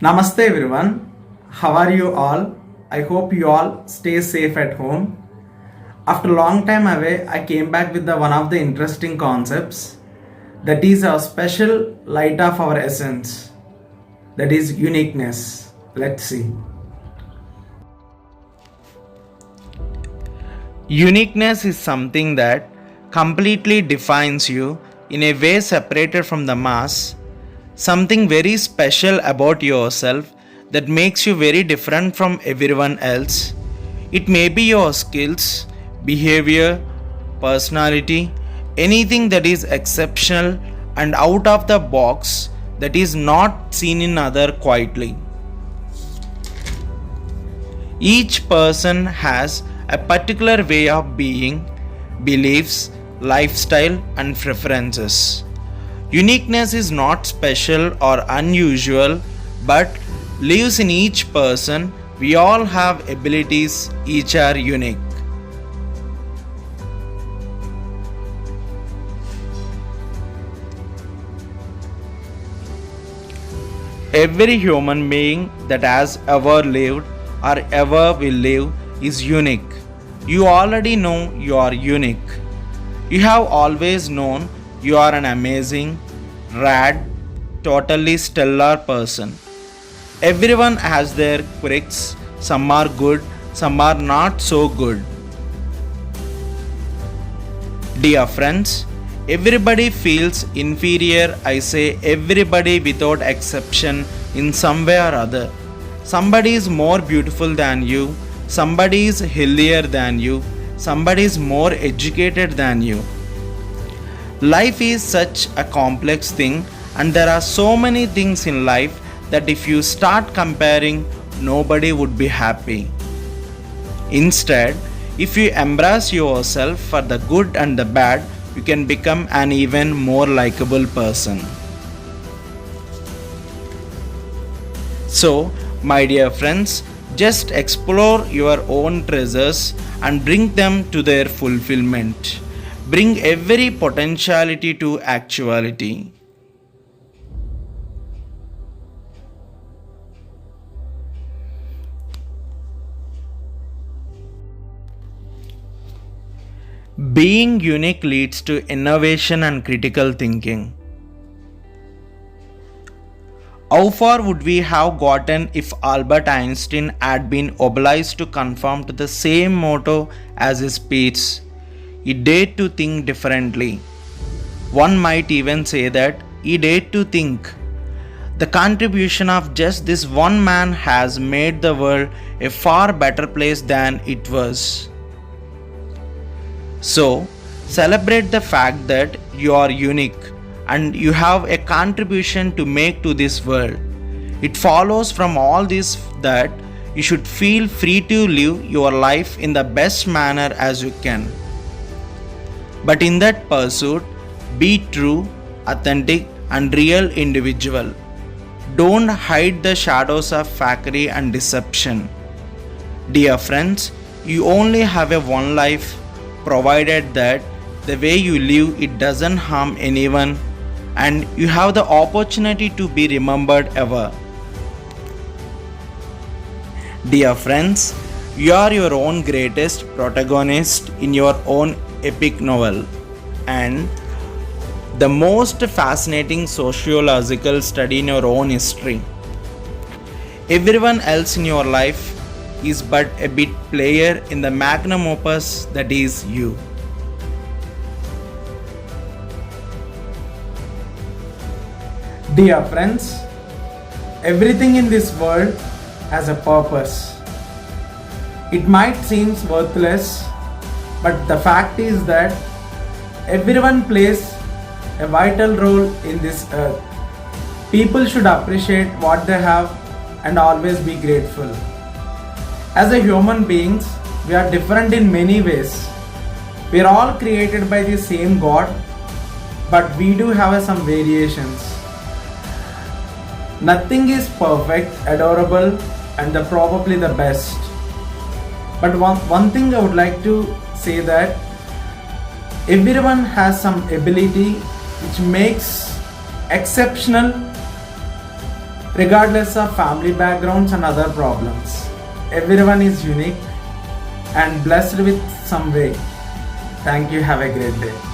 Namaste everyone. How are you all? I hope you all stay safe at home. After a long time away, I came back with one of the interesting concepts that is a special light of our essence, that is uniqueness. Let's see. Uniqueness is something that completely defines you in a way separated from the mass, something very special about yourself that makes you very different from everyone else. It may be your skills, behavior, personality, anything that is exceptional and out of the box that is not seen in other quietly. Each person has a particular way of being, beliefs, lifestyle, and preferences. Uniqueness is not special or unusual but lives in each person. We all have abilities, each are unique. Every human being that has ever lived or ever will live is unique. You already know you are unique. You have always known you are an amazing, rad, totally stellar person. Everyone has their quirks, some are good, some are not so good. Dear friends, everybody feels inferior. I say everybody without exception in some way or other. Somebody is more beautiful than you, somebody is healthier than you, somebody is more educated than you. Life is such a complex thing, and there are so many things in life that if you start comparing, nobody would be happy. Instead, if you embrace yourself for the good and the bad, you can become an even more likable person. So, my dear friends, just explore your own treasures and bring them to their fulfillment. Bring every potentiality to actuality. Being unique leads to innovation and critical thinking. How far would we have gotten if Albert Einstein had been obliged to conform to the same motto as his peers? He dared to think differently. One might even say that he dared to think. The contribution of just this one man has made the world a far better place than it was. So, celebrate the fact that you are unique and you have a contribution to make to this world. It follows from all this that you should feel free to live your life in the best manner as you can. But in that pursuit, be true, authentic, and real individual. Don't hide the shadows of fakery and deception. Dear friends, you only have a one life, provided that the way you live it doesn't harm anyone and you have the opportunity to be remembered ever. Dear friends, you are your own greatest protagonist in your own epic novel, and the most fascinating sociological study in your own history. Everyone else in your life is but a bit player in the magnum opus that is you. Dear friends, everything in this world has a purpose. It might seem worthless, but the fact is that everyone plays a vital role in this earth. People should appreciate what they have and always be grateful. As a human beings, we are different in many ways. We are all created by the same God, but we do have some variations. Nothing is perfect, adorable, and probably the best. But one thing I would like to say that everyone has some ability which makes exceptional regardless of family backgrounds and other problems. Everyone is unique and blessed with some way. Thank you. Have a great day.